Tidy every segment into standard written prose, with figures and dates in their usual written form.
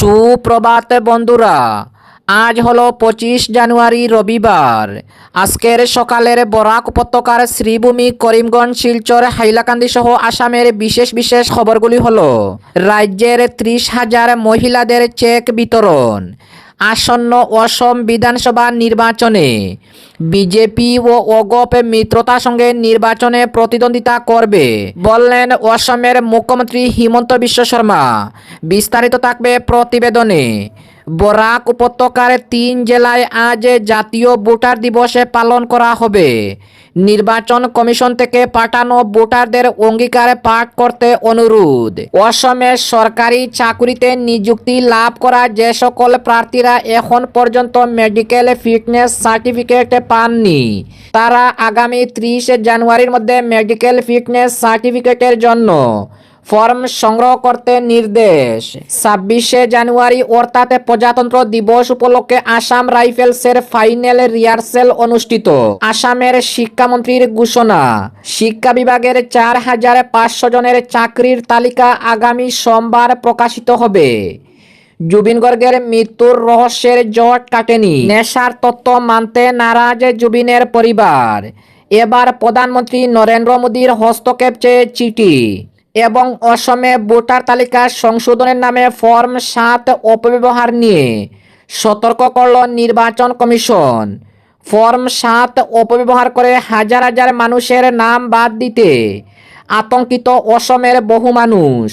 সুপ্রভাত বন্ধুরা, আজ হলো 25 জানুয়ারি রবিবার। আজকের সকালের বরাক উপত্যকার শ্রীভূমি, করিমগঞ্জ, শিলচর, হাইলাকান্দি সহ আসামের বিশেষ বিশেষ খবরগুলি হলো: রাজ্যের 30,000 মহিলাদের চেক বিতরণ, আসন্ন অসম বিধানসভা নির্বাচনে বিজেপি ও ওগপ মিত্রতার সঙ্গে নির্বাচনে প্রতিদ্বন্দ্বিতা করবে বললেন অসমের মুখ্যমন্ত্রী হিমন্ত বিশ্ব শর্মা। বিস্তারিত থাকবে প্রতিবেদনে। বরাক উপত্যকার 3 জেলায় আজ জাতীয় ভোটার দিবস পালন করা হবে। নির্বাচন কমিশন থেকে পাঠানো ভোটারদের অঙ্গীকার পাঠ করতে অনুরোধ। অসমের সরকারি চাকুরিতে নিযুক্তি লাভ করা যে সকল প্রার্থীরা এখন পর্যন্ত মেডিকেল ফিটনেস সার্টিফিকেট পাননি, তারা আগামী 30 জানুয়ারির মধ্যে মেডিকেল ফিটনেস সার্টিফিকেটের জন্য ফর্ম সংগ্রহ করতে নির্দেশ। 26 জানুয়ারি অর্থাৎ প্রজাতন্ত্র দিবস উপলক্ষে আসাম রাইফেলসের ফাইনাল রিহার্সেল অনুষ্ঠিত। আসামের শিক্ষামন্ত্রীর ঘোষণা, শিক্ষা বিভাগের 4,500 জনের চাকরির তালিকা আগামী সোমবার প্রকাশিত হবে। জুবিন গর্গের মৃত্যুর রহস্যের জট কাটেনি, নেশার তত্ত্ব মানতে নারাজ জুবিনের পরিবার। এবার প্রধানমন্ত্রী নরেন্দ্র মোদীর হস্তক্ষেপ চেয়ে চিঠি এবং অসমে ভোটার তালিকা সংশোধনের নামে ফর্ম 7 অপব্যবহার নিয়ে সতর্ক করল নির্বাচন কমিশন। ফর্ম 7 অপব্যবহার করে হাজার হাজার মানুষের নাম বাদ দিতে আতঙ্কিত অসমের বহু মানুষ।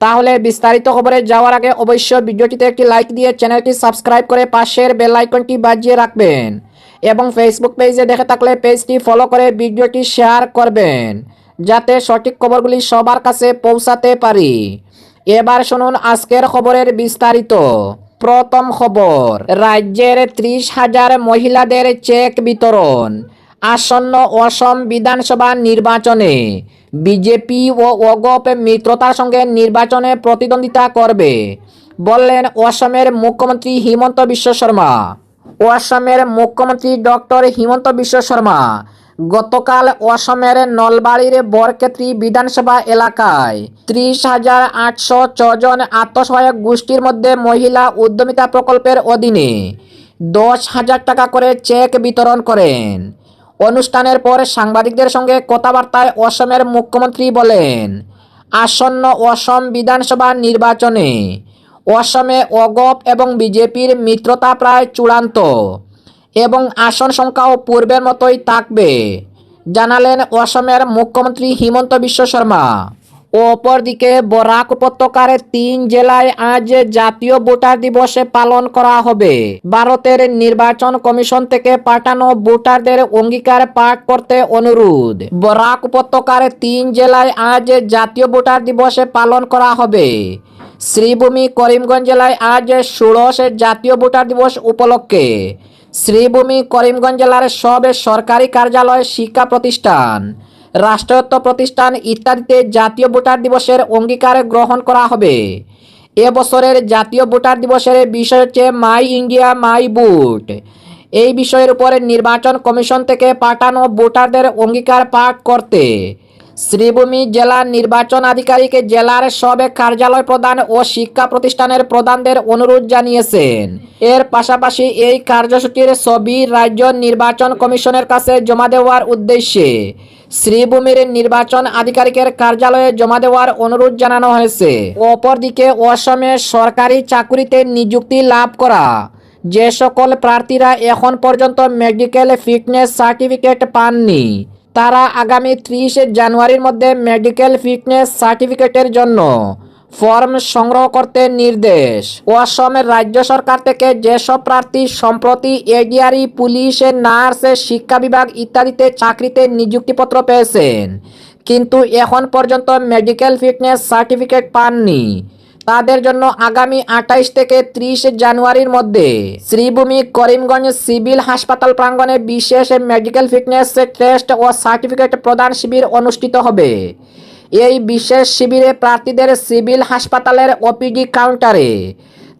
তাহলে বিস্তারিত খবরে যাওয়ার আগে অবশ্যই ভিডিওটিতে একটি লাইক দিয়ে চ্যানেলটি সাবস্ক্রাইব করে পাশের বেল আইকনটি বাজিয়ে রাখবেন এবং ফেসবুক পেজে দেখে থাকলে পেজটি ফলো করে ভিডিওটি শেয়ার করবেন, যাতে সঠিক খবরগুলি সবার কাছে পৌঁছাতে পারি। এবার শুনুন আজকের খবরের বিস্তারিত। প্রথম খবর, রাজ্যের 30,000 মহিলাদের চেক বিতরণ, আসন্ন অসম বিধানসভা নির্বাচনে বিজেপি ও ওগপ মিত্রতার সঙ্গে নির্বাচনে প্রতিদ্বন্দ্বিতা করবে বললেন অসমের মুখ্যমন্ত্রী হিমন্ত বিশ্ব শর্মা। অসমের মুখ্যমন্ত্রী ডক্টর হিমন্ত বিশ্ব শর্মা গতকাল অসমের নলবাড়ির বরক্ষেত্রী বিধানসভা এলাকায় 30,806 জন আত্মসহায়ক গোষ্ঠীর মধ্যে মহিলা উদ্যমিতা প্রকল্পের অধীনে 10,000 টাকা করে চেক বিতরণ করেন। অনুষ্ঠানের পর সাংবাদিকদের সঙ্গে কথাবার্তায় অসমের মুখ্যমন্ত্রী বলেন, আসন্ন অসম বিধানসভা নির্বাচনে অসমে ওগপ এবং বিজেপির মিত্রতা প্রায় চূড়ান্ত এবং আসন সংখ্যাও পূর্বের মতোই থাকবে, জানালেন অসমের মুখ্যমন্ত্রী হিমন্ত বিশ্ব শর্মা। অপরদিকে বরাক উপত্যকার 3 জেলায় আজ জাতীয় ভোটার দিবস পালন করা হবে। ভারতের নির্বাচন কমিশন থেকে পাঠানো ভোটারদের অঙ্গীকার পাঠ করতে অনুরোধ। বরাক উপত্যকার 3 জেলায় আজ জাতীয় ভোটার দিবস পালন করা হবে। শ্রীভূমি, করিমগঞ্জ জেলায় আজ 16 জাতীয় ভোটার দিবস উপলক্ষে শ্রীভূমি, করিমগঞ্জ জেলার সব সরকারি কার্যালয়, শিক্ষা প্রতিষ্ঠান, রাষ্ট্রায়ত্ত প্রতিষ্ঠান ইত্যাদিতে জাতীয় ভোটার দিবসের অঙ্গীকার গ্রহণ করা হবে। এবছরের জাতীয় ভোটার দিবসের বিষয় হচ্ছে মাই ইন্ডিয়া মাই ভোট। এই বিষয়ের উপরে নির্বাচন কমিশন থেকে পাঠানো ভোটারদের অঙ্গীকার পাঠ করতে শ্রীভূমি জেলা নির্বাচন আধিকারিক জেলার সব কার্যালয় প্রধান ও শিক্ষা প্রতিষ্ঠানের প্রধানদের অনুরোধ জানিয়েছেন। এর পাশাপাশি এই কার্যসূচির ছবি রাজ্য নির্বাচন কমিশনের কাছে জমা দেওয়ার উদ্দেশ্যে শ্রীভূমির নির্বাচন আধিকারিকের কার্যালয়ে জমা দেওয়ার অনুরোধ জানানো হয়েছে। অপরদিকে অসমে সরকারি চাকুরিতে নিযুক্তি লাভ করা যে সকল প্রার্থীরা এখন পর্যন্ত মেডিকেল ফিটনেস সার্টিফিকেট পাননি, তারা আগামী 30 জানুয়ারির মধ্যে মেডিকেল ফিটনেস সার্টিফিকেটের জন্য ফর্ম সংগ্রহ করতে নির্দেশ। অসমের রাজ্য সরকার থেকে যেসব প্রার্থী সম্প্রতি এডিআরই, পুলিশ, নার্স, শিক্ষা বিভাগ ইত্যাদিতে চাকরিতে নিযুক্তিপত্র পেয়েছেন কিন্তু এখন পর্যন্ত মেডিকেল ফিটনেস সার্টিফিকেট পাননি, তাদের জন্য আগামী 28 থেকে 30 জানুয়ারির মধ্যে শ্রীভূমি, করিমগঞ্জ সিভিল হাসপাতাল প্রাঙ্গণে বিশেষ মেডিকেল ফিটনেস টেস্ট ও সার্টিফিকেট প্রদান শিবির অনুষ্ঠিত হবে। এই বিশেষ শিবিরে প্রার্থীদের সিভিল হাসপাতালের ওপিডি কাউন্টারে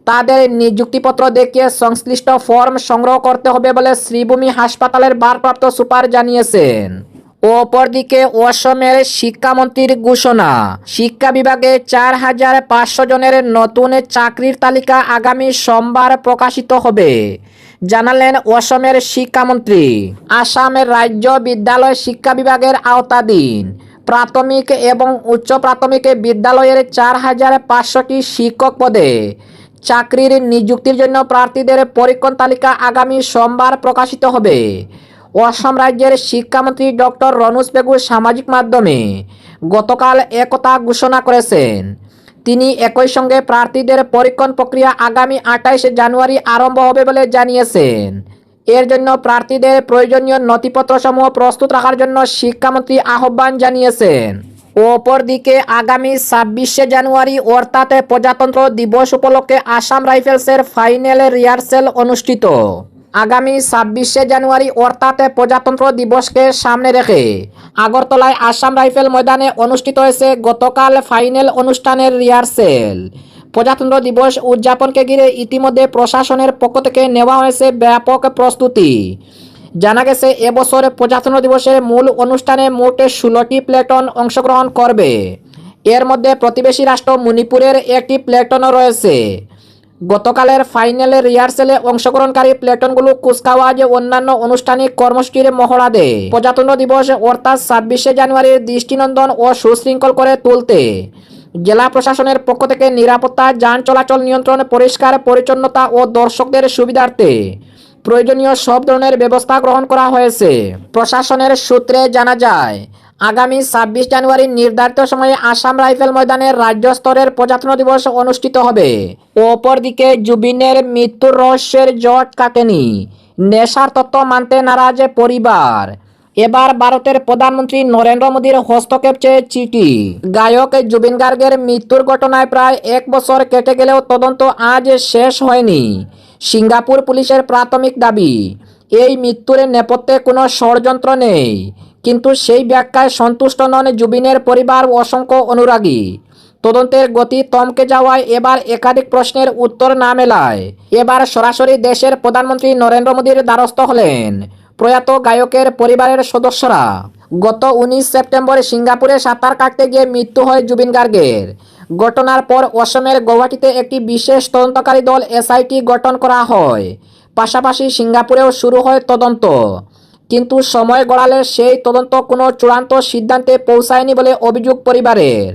তাদের নিযুক্তিপত্র দেখিয়ে সংশ্লিষ্ট ফর্ম সংগ্রহ করতে হবে বলে শ্রীভূমি হাসপাতালের ভারপ্রাপ্ত সুপার জানিয়েছেন। অপরদিকে অসমের শিক্ষামন্ত্রীর ঘোষণা, শিক্ষা বিভাগে 4,500 জনের নতুন চাকরির তালিকা আগামী সোমবার প্রকাশিত হবে, জানালেন অসমের শিক্ষামন্ত্রী। আসামের রাজ্য বিদ্যালয় শিক্ষা বিভাগের আওতাধীন প্রাথমিক এবং উচ্চ প্রাথমিক বিদ্যালয়ের 4,500টি শিক্ষক পদে চাকরির নিযুক্তির জন্য প্রার্থীদের পরীক্ষণ তালিকা আগামী সোমবার প্রকাশিত হবে। অসম রাজ্যের শিক্ষামন্ত্রী ডক্টর রনোজ পেগু সামাজিক মাধ্যমে গতকাল একথা ঘোষণা করেছেন। তিনি একই সঙ্গে প্রার্থীদের পরীক্ষণ প্রক্রিয়া আগামী 28 জানুয়ারি আরম্ভ হবে বলে জানিয়েছেন। এর জন্য প্রার্থীদের প্রয়োজনীয় নথিপত্রসমূহ প্রস্তুত রাখার জন্য শিক্ষামন্ত্রী আহ্বান জানিয়েছেন। অপরদিকে আগামী 26 জানুয়ারি অর্থাৎ প্রজাতন্ত্র দিবস উপলক্ষে আসাম রাইফেলসের ফাইনাল রিহার্সেল অনুষ্ঠিত। আগামী 26 জানুয়ারি অর্থাৎ প্রজাতন্ত্র দিবসকে সামনে রেখে আগরতলায় আসাম রাইফেল ময়দানে অনুষ্ঠিত হয়েছে গতকাল ফাইনাল অনুষ্ঠানের রিহার্সেল। প্রজাতন্ত্র দিবস উদযাপনকে ঘিরে ইতিমধ্যে প্রশাসনের পক্ষ থেকে নেওয়া হয়েছে ব্যাপক প্রস্তুতি। জানা গেছে এবছর প্রজাতন্ত্র দিবসের মূল অনুষ্ঠানে মোট 16টি প্ল্যাটন অংশগ্রহণ করবে। এর মধ্যে প্রতিবেশী রাষ্ট্র মণিপুরের একটি প্ল্যাটনও রয়েছে। গতকালের ফাইনাল রিহার্সেলে অংশগ্রহণকারী প্ল্যাটনগুলো কুচকাওয়াজ অন্যান্য আনুষ্ঠানিক কর্মসূচির মহড়া দেয়। প্রজাতন্ত্র দিবস অর্থাৎ 26 জানুয়ারির দৃষ্টিনন্দন ও সুশৃঙ্খল করে তুলতে জেলা প্রশাসনের পক্ষ থেকে নিরাপত্তা, যান চলাচল নিয়ন্ত্রণ, পরিষ্কার পরিচ্ছন্নতা ও দর্শকদের সুবিধার্থে প্রয়োজনীয় সব ধরনের ব্যবস্থা গ্রহণ করা হয়েছে। প্রশাসনের সূত্রে জানা যায়, আগামী 26 জানুয়ারি নির্ধারিত সময়ে আসাম রাইফেল ময়দানে রাজ্য স্তরের প্রজাতন্ত্র দিবস অনুষ্ঠিত হবে। অপরদিকে জুবিনের মৃত্যুর রহস্যের জট কাটেনি, নেশার তত্ত্ব মানতে নারাজ পরিবার। এবার ভারতের প্রধানমন্ত্রী নরেন্দ্র মোদীর হস্তক্ষেপ চেয়ে চিঠি। গায়ক জুবিন গার্গের মৃত্যুর ঘটনায় প্রায় 1 বছর কেটে গেলেও তদন্ত আজ শেষ হয়নি। সিঙ্গাপুর পুলিশের প্রাথমিক দাবি, এই মৃত্যুর নেপথ্যে কোনো ষড়যন্ত্র নেই। কিন্তু সেই ব্যাখ্যায় সন্তুষ্ট নন জুবিনের পরিবার ও অসংখ্য অনুরাগী। তদন্তের গতি থমকে যাওয়ায় এবার একাধিক প্রশ্নের উত্তর না মেলায় এবার সরাসরি দেশের প্রধানমন্ত্রী নরেন্দ্র মোদীর দ্বারস্থ হলেন প্রয়াত গায়কের পরিবারের সদস্যরা। গত 19 সেপ্টেম্বর সিঙ্গাপুরে সাঁতার কাটতে গিয়ে মৃত্যু হয় জুবিন গার্গের। ঘটনার পর অসমের গৌহাটিতে একটি বিশেষ তদন্তকারী দল এসআইটি গঠন করা হয়। পাশাপাশি সিঙ্গাপুরেও শুরু হয় তদন্ত। কিন্তু সময় গড়ালে সেই তদন্ত কোনো চূড়ান্ত সিদ্ধান্তে পৌঁছায়নি বলে অভিযোগ পরিবারের।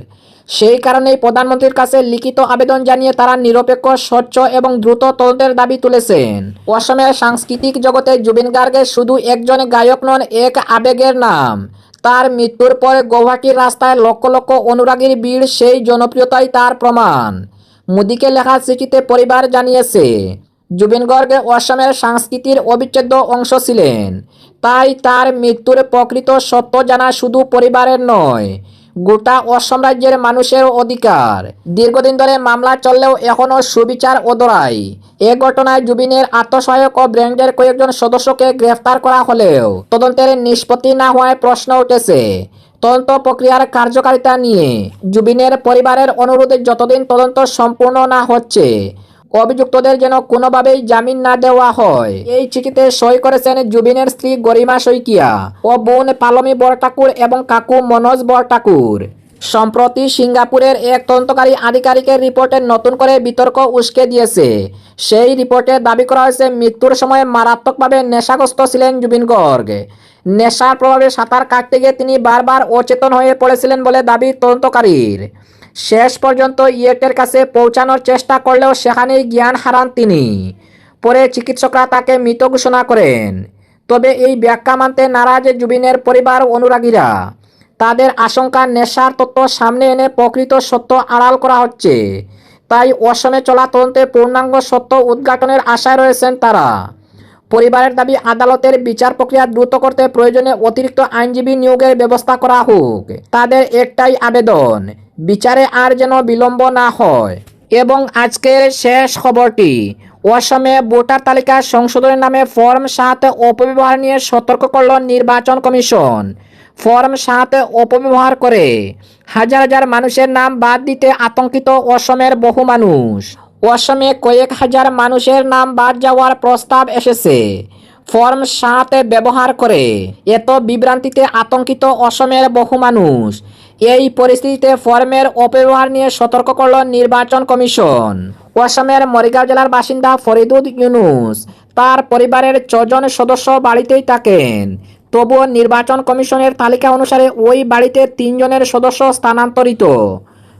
সেই কারণেই প্রধানমন্ত্রীর কাছে লিখিত আবেদন জানিয়ে তারা নিরপেক্ষ, স্বচ্ছ এবং দ্রুত তদন্তের দাবি তুলেছেন। অসমের সাংস্কৃতিক জগতে জুবিন গার্গ শুধু একজন গায়ক নন, এক আবেগের নাম। তার মৃত্যুর পর গৌহাটির রাস্তায় লক্ষ লক্ষ অনুরাগীর ভিড়, সেই জনপ্রিয়তাই তার প্রমাণ। মোদিকে লেখা চিঠিতে পরিবার জানিয়েছে, জুবিন গার্গ অসমের সংস্কৃতির অবিচ্ছেদ্য অংশ ছিলেন। তাই তার মৃত্যুর প্রকৃত সত্য জানা শুধু পরিবারের নয়, গোটা অসম রাজ্যের মানুষের অধিকার। দীর্ঘদিন ধরে মামলা চললেও এখনও সুবিচার অধরাই। এ ঘটনায় জুবিনের আত্মসহায়ক ও ব্র্যান্ডের কয়েকজন সদস্যকে গ্রেফতার করা হলেও তদন্তের নিষ্পত্তি না হওয়ায় প্রশ্ন উঠেছে তদন্ত প্রক্রিয়ার কার্যকারিতা নিয়ে। জুবিনের পরিবারের অনুরোধে যতদিন তদন্ত সম্পূর্ণ না হচ্ছে অভিযুক্তদের যেন কোনোভাবেই জামিন না দেওয়া হয়। এই চিঠিতে সই করেছেন জুবিনের স্ত্রী গরিমা শইকিয়া ও বোন পালমি বরঠাকুর এবং কাকু মনোজ বরঠাকুর। সম্প্রতি সিঙ্গাপুরের এক তদন্তকারী আধিকারিকের রিপোর্টে নতুন করে বিতর্ক উস্কে দিয়েছে। সেই রিপোর্টে দাবি করা হয়েছে মৃত্যুর সময় মারাত্মকভাবে নেশাগ্রস্ত ছিলেন জুবিন গার্গ। নেশার প্রভাবে সাঁতার কাটতে গিয়ে তিনি বারবার অচেতন হয়ে পড়েছিলেন বলে দাবি তদন্তকারীর। শেষ পর্যন্ত ইয়েটের কাছে পৌঁছানোর চেষ্টা করলেও সেখানেই জ্ঞান হারান তিনি। পরে চিকিৎসকরা তাকে মৃত ঘোষণা করেন। তবে এই ব্যাখ্যা মানতে নারাজ জুবিনের পরিবার অনুরাগীরা। তাদের আশঙ্কা, নেশার তত্ত্ব সামনে এনে প্রকৃত সত্য আড়াল করা হচ্ছে। তাই অসমে চলা তদন্তে পূর্ণাঙ্গ সত্য উদ্ঘাটনের আশায় রয়েছেন তারা। পরিবারের দাবি, আদালতের বিচার প্রক্রিয়া দ্রুত করতে প্রয়োজনে অতিরিক্ত আইনজীবী নিয়োগের ব্যবস্থা করা হোক। তাদের একটাই আবেদন, বিচারে আর যেন বিলম্ব না হয়। এবং আজকের শেষ খবরটি, অসমে ভোটার তালিকা সংশোধনের নামে ফর্ম 7 অপব্যবহার নিয়ে সতর্ক করল নির্বাচন কমিশন। ফর্ম 7 অপব্যবহার করে হাজার হাজার মানুষের নাম বাদ দিতে আতঙ্কিত অসমের বহু মানুষ। অসমে কয়েক হাজার মানুষের নাম বাদ যাওয়ার প্রস্তাব এসেছে। ফর্ম ৭ ব্যবহার করে। এত বিভ্রান্তিতে আতঙ্কিত অসমের বহু মানুষ। এই পরিস্থিতিতে ফর্মের অপব্যবহার নিয়ে সতর্ক করল নির্বাচন কমিশন। অসমের মরিগাঁও জেলার বাসিন্দা ফরিদুদ ইউনুস তার পরিবারের ৬ জন সদস্য বাড়িতেই থাকেন। তবুও নির্বাচন কমিশনের তালিকা অনুসারে ওই বাড়িতে ৩ জনের সদস্য স্থানান্তরিত।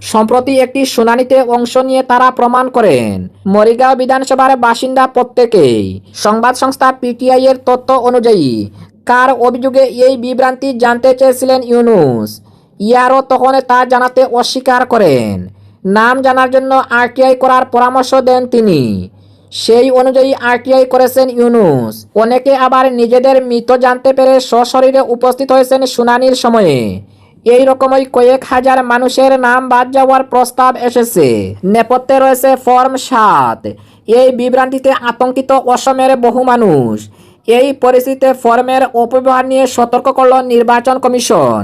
সম্প্রতি একটি শুনানিতে অংশ নিয়ে তারা প্রমাণ করেন মরিগাঁও বিধানসভার বাসিন্দা প্রত্যেকেই। সংবাদ সংস্থা পিটিআই এর তথ্য অনুযায়ী কার অভিযোগে এই বিভ্রান্তি জানতে চেয়েছিলেন ইউনুস, ইয়ারও তখন তা জানাতে অস্বীকার করেন। নাম জানার জন্য আরটিআই করার পরামর্শ দেন তিনি। সেই অনুযায়ী আরটিআই করেছেন ইউনুস। অনেকে আবার নিজেদের মৃত জানতে পেরে সশরীরে উপস্থিত হয়েছেন শুনানির সময়ে। এই রকমই কয়েক হাজার মানুষের নাম বাদ যাওয়ার প্রস্তাব এসেছে। নেপথ্যে রয়েছে ফর্ম ৭। এই বিভ্রান্তিতে আতঙ্কিত অসমের বহু মানুষ। এই পরিস্থিতিতে ফর্মের অপব্যবহার নিয়ে সতর্ক করল নির্বাচন কমিশন।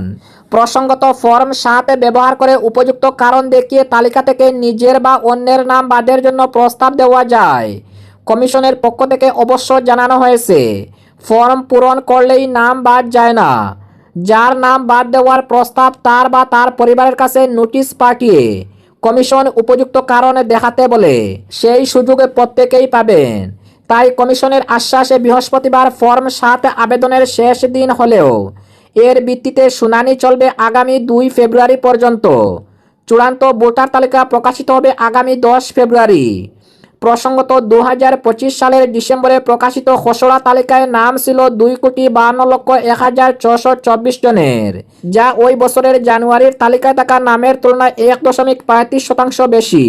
প্রসঙ্গত, ফর্ম ৭ ব্যবহার করে উপযুক্ত কারণ দেখিয়ে তালিকা থেকে নিজের বা অন্যের নাম বাদের জন্য প্রস্তাব দেওয়া যায়। কমিশনের পক্ষ থেকে অবশ্য জানানো হয়েছে, ফর্ম পূরণ করলেই নাম বাদ যায় না। যার নাম বাদ দেওয়ার প্রস্তাব তার বা তার পরিবারের কাছে নোটিশ পাঠিয়ে কমিশন উপযুক্ত কারণ দেখাতে বলে সেই সুযোগে প্রত্যেকেই পাবেন। তাই কমিশনের আশ্বাসে বৃহস্পতিবার ফর্ম ৭ আবেদনের শেষ দিন হলেও এর ভিত্তিতে শুনানি চলবে আগামী ২ ফেব্রুয়ারি পর্যন্ত। চূড়ান্ত ভোটার তালিকা প্রকাশিত হবে আগামী ১০ ফেব্রুয়ারি। প্রসঙ্গত, ২০২৫ সালের ডিসেম্বরে প্রকাশিত খসড়া তালিকায় নাম ছিল ২,৫২,১,৬২৪ জনের, যা ওই বছরের জানুয়ারির তালিকায় থাকা নামের তুলনায় ১.৩৫% বেশি।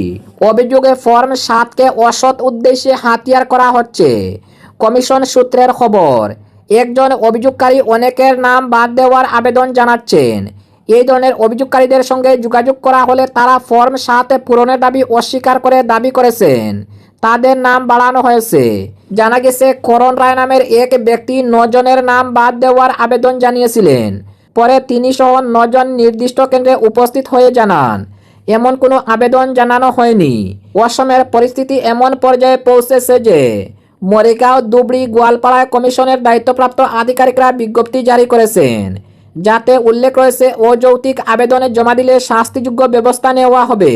অভিযোগে ফর্ম ৭কে অসৎ উদ্দেশ্যে হাতিয়ার করা হচ্ছে। কমিশন সূত্রের খবর, একজন অভিযোগকারী অনেকের নাম বাদ দেওয়ার আবেদন জানাচ্ছেন। এই ধরনের অভিযোগকারীদের সঙ্গে যোগাযোগ করা হলে তারা ফর্ম ৭ পূরণের দাবি অস্বীকার করে দাবি করেছেন তাদের নাম বাড়ানো হয়েছে। জানা গেছে, করণ রায় নামের এক ব্যক্তি ৯ জনের নাম বাদ দেওয়ার আবেদন জানিয়েছিলেন। পরে তিনি সহ ৯ জন নির্দিষ্ট কেন্দ্রে উপস্থিত হয়ে জানান এমন কোনো আবেদন জানানো হয়নি। অসমের পরিস্থিতি এমন পর্যায়ে পৌঁছেছে যে মরিগাঁও, ধুবড়ী, গোয়ালপাড়ায় কমিশনের দায়িত্বপ্রাপ্ত আধিকারিকরা বিজ্ঞপ্তি জারি করেছেন, যাতে উল্লেখ রয়েছে অযৌক্তিক আবেদনে জমা দিলে শাস্তিযোগ্য ব্যবস্থা নেওয়া হবে।